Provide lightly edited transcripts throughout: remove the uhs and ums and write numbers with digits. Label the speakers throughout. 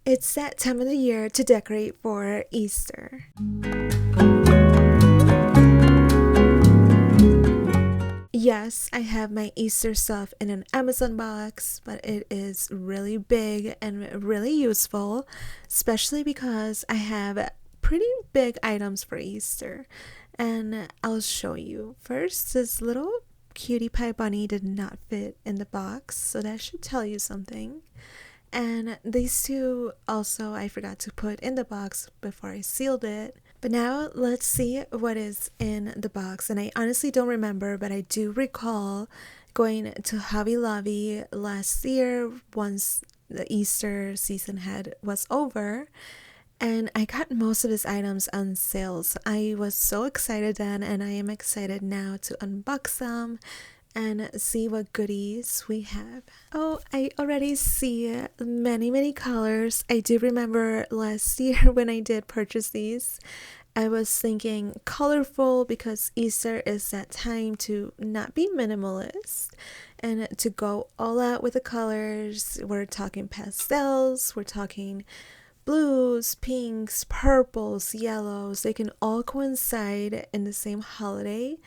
Speaker 1: It's that time of the year to decorate for Easter. Yes, I have my Easter stuff in an Amazon box, but it is really big and really useful, especially because I have pretty big items for Easter. And I'll show you. First, this little cutie pie bunny did not fit in the box, so that should tell you something. And these two also I forgot to put in the box before I sealed it. But now let's see what is in the box. And I honestly don't remember, but I do recall going to Hobby Lobby last year once the Easter season was over. And I got most of these items on sales. I was so excited then, and I am excited now to unbox them and see what goodies we have. Oh, I already see many colors. I do remember last year when I did purchase these, I was thinking colorful because Easter is that time to not be minimalist and to go all out with the colors. We're talking pastels, we're talking blues, pinks, purples, yellows. They can all coincide in the same holiday.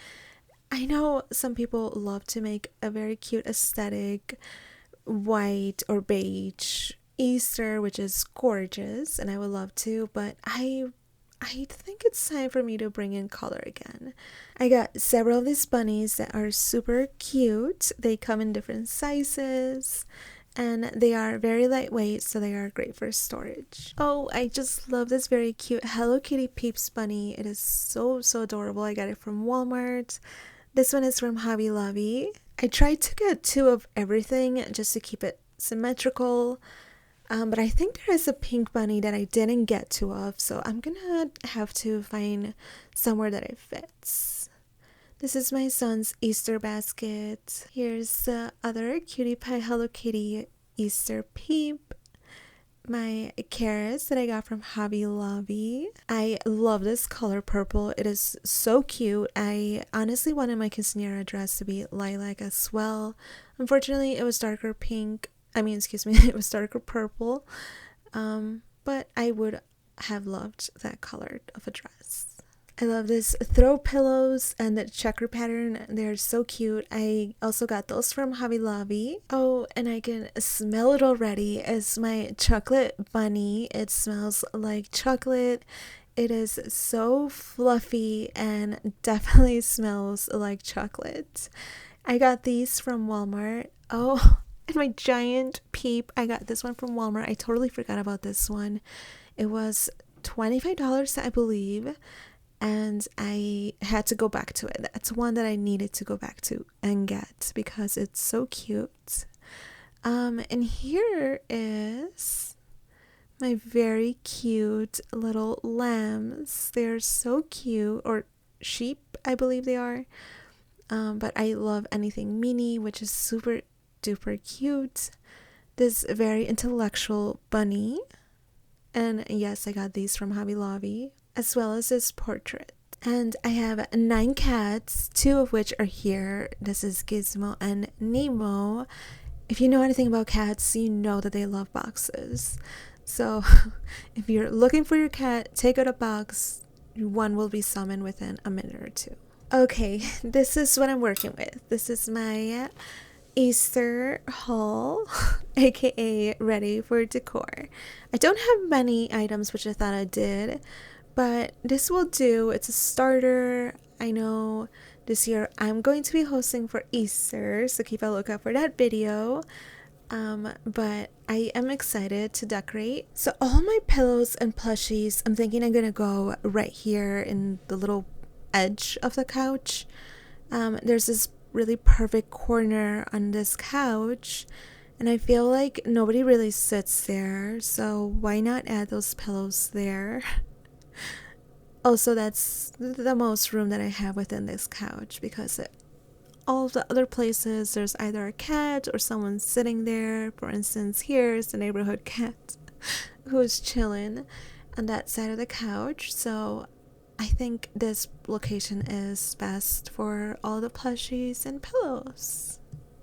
Speaker 1: I know some people love to make a very cute aesthetic white or beige Easter, which is gorgeous, and I would love to, but I think it's time for me to bring in color again. I got several of these bunnies that are super cute. They come in different sizes and they are very lightweight, so they are great for storage. Oh, I just love this very cute Hello Kitty Peeps bunny. It is so adorable. I got it from Walmart. This one is from Hobby Lobby. I tried to get two of everything just to keep it symmetrical. But I think there is a pink bunny that I didn't get two of, so I'm gonna have to find somewhere that it fits. This is my son's Easter basket. Here's the other cutie pie Hello Kitty Easter peep. My carrots that I got from Hobby Lobby. I love this color purple. It is so cute. I honestly wanted my quinceañera dress to be lilac as well. Unfortunately, it was darker pink. It was darker purple. But I would have loved that color of a dress. I love this throw pillows and the checker pattern. They're so cute. I also got those from Hobby Lobby. Oh, and I can smell it already. It's my chocolate bunny. It smells like chocolate. It is so fluffy and definitely smells like chocolate. I got these from Walmart. Oh, and my giant peep. I got this one from Walmart. I totally forgot about this one. It was $25, I believe. And I had to go back to it. That's one that I needed to go back to and get because it's so cute. And here is my very cute little lambs. They're so cute, or sheep, I believe they are. But I love anything mini, which is super duper cute. This very intellectual bunny. And yes, I got these from Hobby Lobby, as well as this portrait. And I have 9 cats, 2 of which are here. This is Gizmo and Nemo. If you know anything about cats, you know that they love boxes. So if you're looking for your cat, take out a box. One will be summoned within a minute or two. Okay, this is what I'm working with. This is my Easter haul, aka ready for decor. I don't have many items, which I thought I did, but this will do. It's a starter. I know this year I'm going to be hosting for Easter, so keep a lookout for that video. But I am excited to decorate. So all my pillows and plushies, I'm thinking I'm gonna go right here in the little edge of the couch. There's this really perfect corner on this couch, and I feel like nobody really sits there, so why not add those pillows there? Also, that's the most room that I have within this couch, because all of the other places there's either a cat or someone sitting there. For instance, here's the neighborhood cat who's chilling on that side of the couch, so I think this location is best for all the plushies and pillows.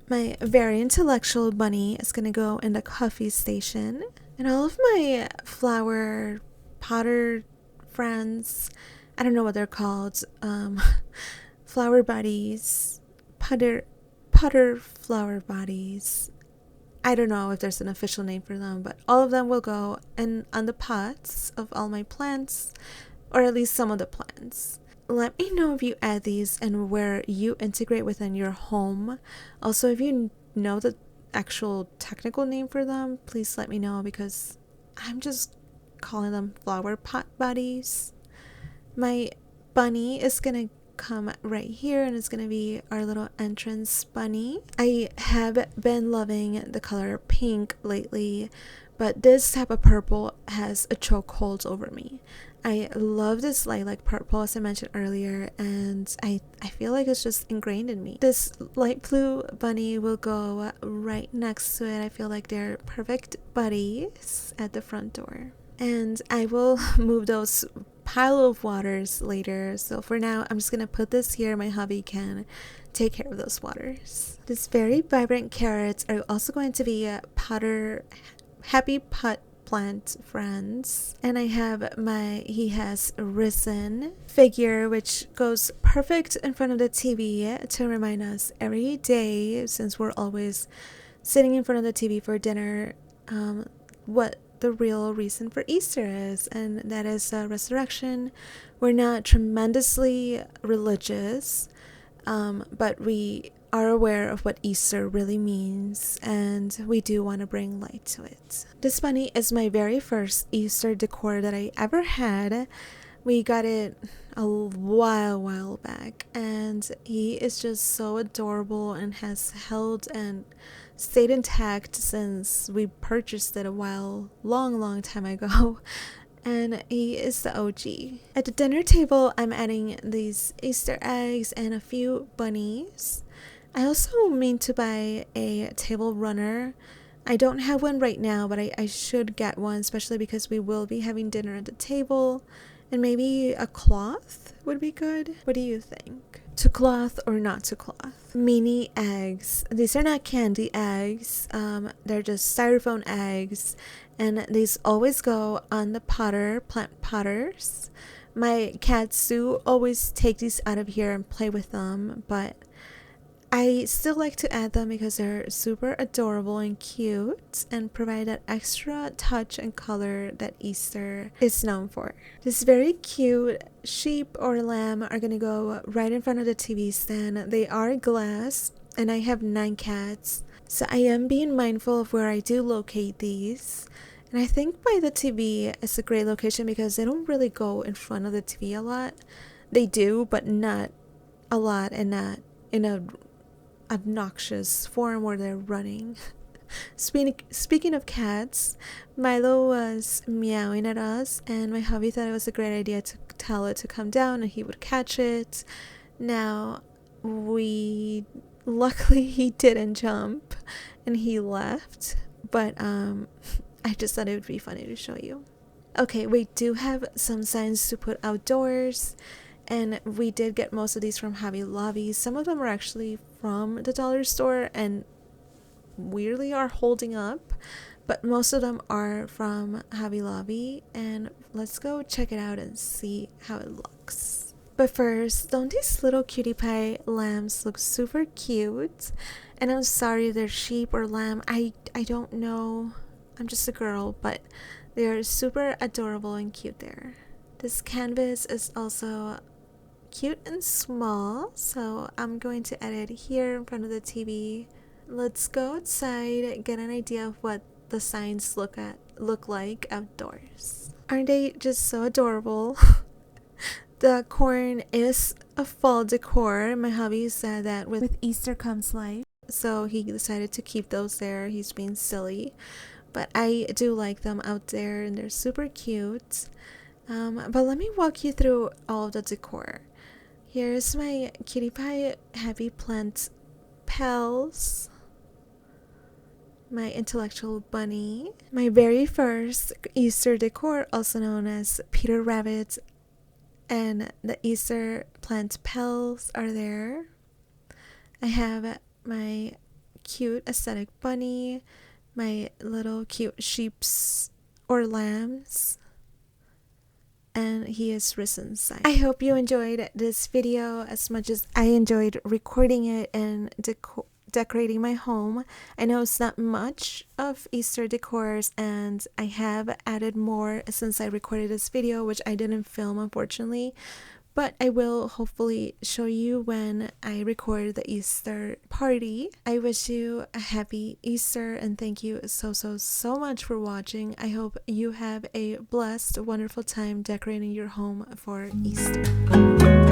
Speaker 1: My very intellectual bunny is gonna go in the coffee station. And all of my flower potter friends, I don't know what they're called, flower buddies, putter flower buddies. I don't know if there's an official name for them, but all of them will go and on the pots of all my plants, or at least some of the plants. Let me know if you add these and where you integrate within your home. Also, if you know the actual technical name for them, please let me know, because I'm just calling them flower pot buddies. My bunny is gonna come right here, and it's gonna be our little entrance bunny. I have been loving the color pink lately, but this type of purple has a chokehold over me. I love this lilac purple, as I mentioned earlier, and I feel like it's just ingrained in me. This light blue bunny will go right next to it. I feel like they're perfect buddies at the front door. And I will move those pile of waters later. So for now, I'm just gonna put this here. My hubby can take care of those waters. These very vibrant carrots are also going to be happy pot plant friends. And I have he has risen figure, which goes perfect in front of the TV to remind us every day, since we're always sitting in front of the TV for dinner, what the real reason for Easter is, and that is resurrection. We're not tremendously religious, but we are aware of what Easter really means, and we do want to bring light to it. This bunny is my very first Easter decor that I ever had. We got it a while back, and he is just so adorable and has held and stayed intact since we purchased it a long time ago. And he is the OG. At the dinner table, I'm adding these Easter eggs and a few bunnies. I also mean to buy a table runner. I don't have one right now, but I should get one, especially because we will be having dinner at the table. And maybe a cloth would be good. What do you think? To cloth or not to cloth? Mini eggs. These are not candy eggs. They're just styrofoam eggs. And these always go on the plant potters. My cats do always take these out of here and play with them, but I still like to add them because they're super adorable and cute and provide that extra touch and color that Easter is known for. This very cute sheep or lamb are going to go right in front of the TV stand. They are glass, and I have 9 cats, so I am being mindful of where I do locate these. And I think by the TV is a great location because they don't really go in front of the TV a lot. They do, but not a lot, and not in a obnoxious form where they're running. Speaking of cats, Milo was meowing at us, and my hubby thought it was a great idea to tell it to come down and he would catch it. Now, luckily he didn't jump and he left, but I just thought it would be funny to show you. Okay, we do have some signs to put outdoors, and we did get most of these from Hobby Lobby. Some of them are actually from the dollar store and weirdly are holding up, but most of them are from Hobby Lobby, and let's go check it out and see how it looks. But first, don't these little cutie pie lambs look super cute? And I'm sorry they're sheep or lamb. I don't know. I'm just a girl, but they're super adorable and cute there. This canvas is also cute and small, so I'm going to edit here in front of the TV. Let's go outside, get an idea of what the signs look like outdoors. Aren't they just so adorable? The corn is a fall decor. My hubby said that with Easter comes life, so he decided to keep those there. He's being silly, but I do like them out there and they're super cute. But let me walk you through all of the decor. Here's my cutie pie happy plant pals, my intellectual bunny, my very first Easter decor, also known as Peter Rabbit, and the Easter plant pals are there. I have my cute aesthetic bunny, my little cute sheeps or lambs, and he is risen sign. I hope you enjoyed this video as much as I enjoyed recording it and decorating my home. I know it's not much of Easter decors, and I have added more since I recorded this video, which I didn't film unfortunately, but I will hopefully show you when I record the Easter party. I wish you a happy Easter and thank you so much for watching. I hope you have a blessed, wonderful time decorating your home for Easter.